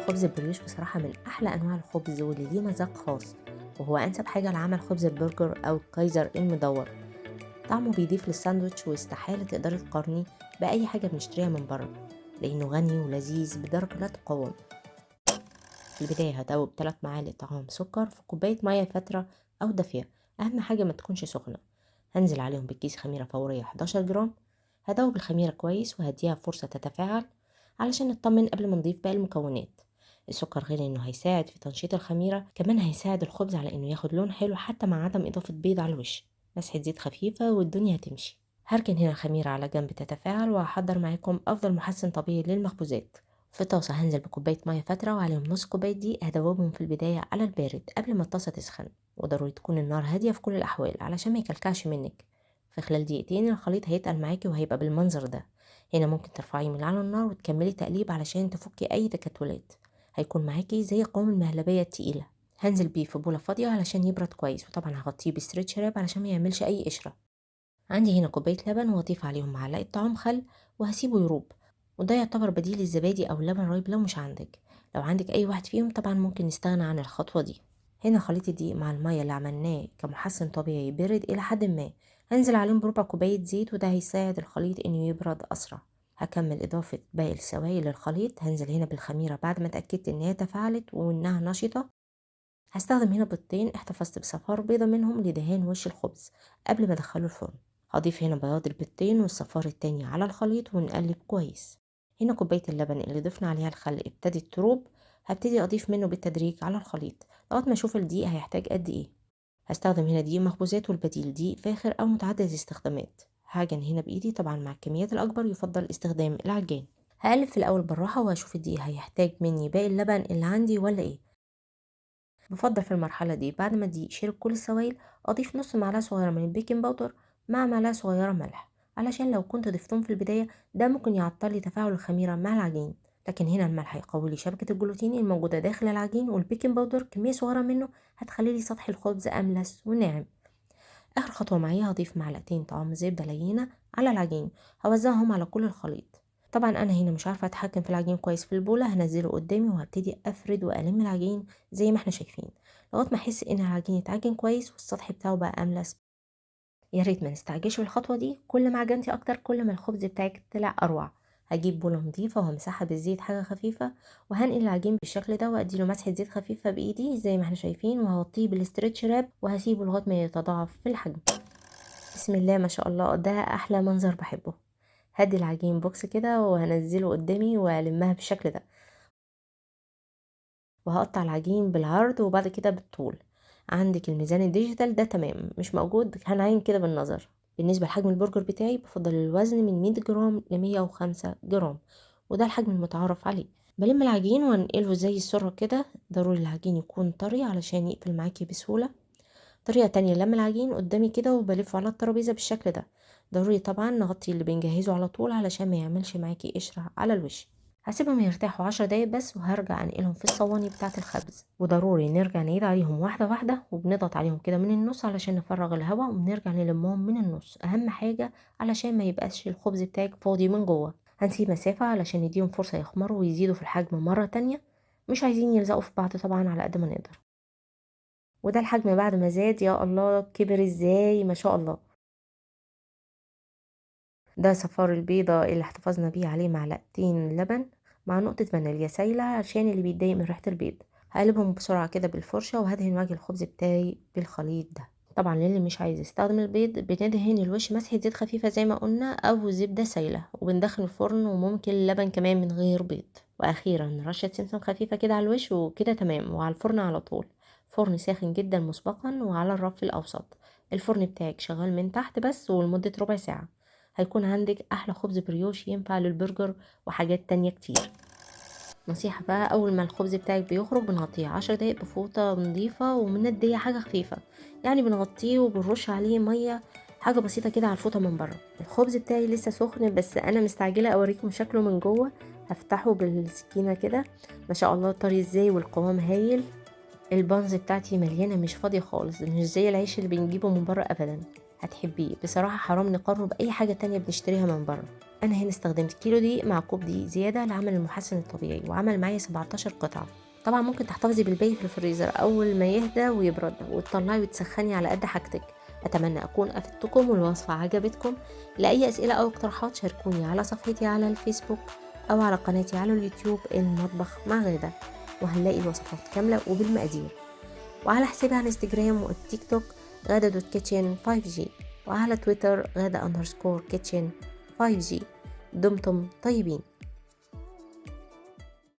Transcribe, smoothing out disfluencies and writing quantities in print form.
خبز البريوش بصراحة من أحلى أنواع الخبز واللي ليه مذاق خاص، وهو أنسب حاجة لعمل خبز البرجر أو الكايزر المدور. طعمه بيضيف للساندوتش واستحالة تقدري تقارنيه بأي حاجة بنشتريها من بره، لأنه غني ولذيذ بدرجة لا تقاوم. في البداية هدوب 3 معالق طعام سكر في كوباية مية فترة أو دافية، أهم حاجة ما تكونش سخنة. هنزل عليهم بكيس خميرة فورية 11 جرام. هدوب الخميرة كويس وهديها فرصة تتفاعل علشان نطمن قبل ما نضيف باقي المكونات. السكر غير انه هيساعد في تنشيط الخميرة، كمان هيساعد الخبز على انه ياخد لون حلو حتى مع عدم اضافة بيض على الوش. مسحة زيت خفيفة والدنيا هتمشي. هركن هنا الخميرة على جنب تتفاعل، وهحضر معاكم افضل محسن طبيعي للمخبوزات. في طاسة هنزل بكوباية مية فترة وعليهم نص كوباية دقيق، هدوبهم في البداية على البارد قبل ما الطاسة تسخن، وضروري تكون النار هادية في كل الأحوال علشان ما يكلكعش منك. في خلال دقيقتين الخليط هيتقل معاكي وهيبقى بالمنظر ده. هنا ممكن ترفعيه من على النار وتكملي تقليب علشان تفكي أي تكتلات. هيكون معاكي زي قوام المهلبية التقيلة. هنزل بيه في بولة فاضية علشان يبرد كويس، وطبعا هغطيه بستريتش راب علشان ما يعملش أي قشرة. عندي هنا كوباية لبن وهضيف عليهم معلقة طعام خل وهسيبه يروب، وده يعتبر بديل الزبادي أو اللبن رايب لو مش عندك. لو عندك أي واحد فيهم طبعا ممكن نستغنى عن الخطوة دي. هنا خليط الدقيق مع المية اللي عملناه كمحسن طبيعي برد إلى حد ما. هنزل عليهم بربع كوباية زيت، وده هيساعد الخليط إنه يبرد أسرع. هكمل إضافة باقي السوائل للخليط. هنزل هنا بالخميرة بعد ما اتأكدت إنها تفاعلت وإنها نشطة. هستخدم هنا بيضتين، احتفظت بصفار بيضة منهم لدهان وش الخبز قبل ما ادخله الفرن. هضيف هنا بياض البيضتين والصفار التاني على الخليط ونقلب كويس. هنا كوباية اللبن اللي ضفنا عليها الخل ابتدت تروب. هبتدي اضيف منه بالتدريج على الخليط لغاية ما اشوف الدقيق هيحتاج قد ايه. هستخدم هنا دقيق مخبوزات، والبديل دقيق فاخر او متعدد الاستخدامات. هعجن هنا بايدي، طبعا مع الكميات الاكبر يفضل استخدام العجان. هقلب في الاول بالراحة وهشوف الدقيق هيحتاج مني باقي اللبن اللي عندي ولا ايه. بفضل في المرحلة دي بعد ما الدقيق شرب كل السوائل أضيف نص معلقة صغيرة من البيكنج باودر مع معلقة صغيرة ملح، علشان لو كنت ضفتهم في البداية ده ممكن يعطل لي تفاعل الخميرة مع العجين. لكن هنا الملح هيقوي لي شبكة الجلوتين الموجودة داخل العجين، والبيكنج باودر كمية صغيرة منه هتخلي لي سطح الخبز أملس وناعم. آخر خطوة معايا هضيف معلقتين طعام زبدة لينة على العجين، هوزعهم على كل الخليط. طبعا أنا هنا مش عارفة أتحكم في العجين كويس في البولة، هنزله قدامي وهبتدي أفرد وألم العجين زي ما احنا شايفين لغاية ما أحس إن العجين اتعجن كويس والسطح بتاعه بقى أملس. يا ريت ما نستعجلش في الخطوة دي، كل ما عجنتي أكتر كل ما الخبز بتاعك طلع أروع. هجيب بولة نضيفة وهمسحها بالزيت حاجة خفيفة، وهنقل العجين بالشكل ده وأديله مسحة زيت خفيفة بإيدي زي ما احنا شايفين، وهغطيه بالاسترتش راب وهسيبه لغاية ما يتضاعف في الحجم. بسم الله ما شاء الله، ده احلى منظر بحبه. هدي العجين بوكس كده وهنزله قدامي والمها بالشكل ده، وهقطع العجين بالعرض وبعد كده بالطول. عندك الميزان الديجيتال ده تمام، مش موجود هنعين كده بالنظر. بالنسبة لحجم البرجر بتاعي بفضل الوزن من 100 جرام ل 105 جرام، وده الحجم المتعارف عليه. بلم العجين وانقله زي السرة كده، ضروري العجين يكون طري علشان يقفل معاكي بسهولة. طريقة تانية لم العجين قدامي كده وبلفه على الترابيزة بالشكل ده. ضروري طبعا نغطي اللي بنجهزه على طول علشان ما يعملش معاكي قشرة على الوش. هسيبهم يرتاحوا 10 دقايق بس وهرجع انقلهم في الصواني بتاعة الخبز، وضروري نرجع نعيد عليهم واحدة واحدة وبنضغط عليهم كده من النص علشان نفرغ الهواء، وبنرجع نلمهم من النص اهم حاجة علشان ما يبقاش الخبز بتاعك فاضي من جوه. هنسيب مسافة علشان نديهم فرصة يخمروا ويزيدوا في الحجم مرة تانية، مش عايزين يلزقوا في بعض طبعا على قد ما نقدر. وده الحجم بعد ما زاد، يا الله كبر ازاي ما شاء الله. ده صفار البيضة اللي احتفظنا بيه عليه معلقتين لبن مع نقطة فانيليا سايلة عشان اللي بيتضايق من ريحة البيض. هقلبهم بسرعة كده بالفرشة وهدهن وجه الخبز بتاعي بالخليط ده. طبعا للي مش عايز يستخدم البيض بندهن الوش مسحة زيت خفيفة زي ما قلنا او زبدة سايلة، وبندخل الفرن، وممكن لبن كمان من غير بيض. واخيرا رشة سمسم خفيفة كده على الوش وكده تمام، وعلى الفرن على طول. فرن ساخن جدا مسبقا وعلى الرف الاوسط. الفرن بتاعك شغال من تحت بس ولمدة ربع ساعة. هيكون عندك احلى خبز بريوش ينفع للبرجر وحاجات تانية كتير. نصيحة بقى، اول ما الخبز بتاعك بيخرج بنغطيه 10 دقايق بفوطة نظيفة ومندية حاجة خفيفة، يعني بنغطيه وبنرش عليه مية حاجة بسيطة كده على الفوطة من بره. الخبز بتاعي لسه سخن بس انا مستعجلة اوريكم شكله من جوه. هفتحه بالسكينة كده، ما شاء الله طري ازاي والقوام هايل. البانز بتاعتي مليانة مش فاضية خالص، مش زي العيش اللي بنجيبه من بره ابدا. هتحبيه بصراحة، حرام نقارنه بأي حاجة تانية بنشتريها من بره. أنا هنا استخدمت كيلو دقيق مع كوب دقيق زيادة لعمل المحسن الطبيعي، وعمل معايا 17 قطعة. طبعا ممكن تحتفظي بالباقي في الفريزر أول ما يهدى ويبرد، وتطلعي وتسخني على قد حاجتك. أتمنى أكون أفدتكم والوصفة عجبتكم. لأي أسئلة أو اقتراحات شاركوني على صفحتي على الفيسبوك أو على قناتي على اليوتيوب المطبخ مع غادة، وهنلاقي الوصفات كاملة وبالمقادير. وعلى حسابي على انستجرام والتيك توك غادة دوت كيتشن 5G، وعلى تويتر غادة _kitchen 5G. دمتم طيبين.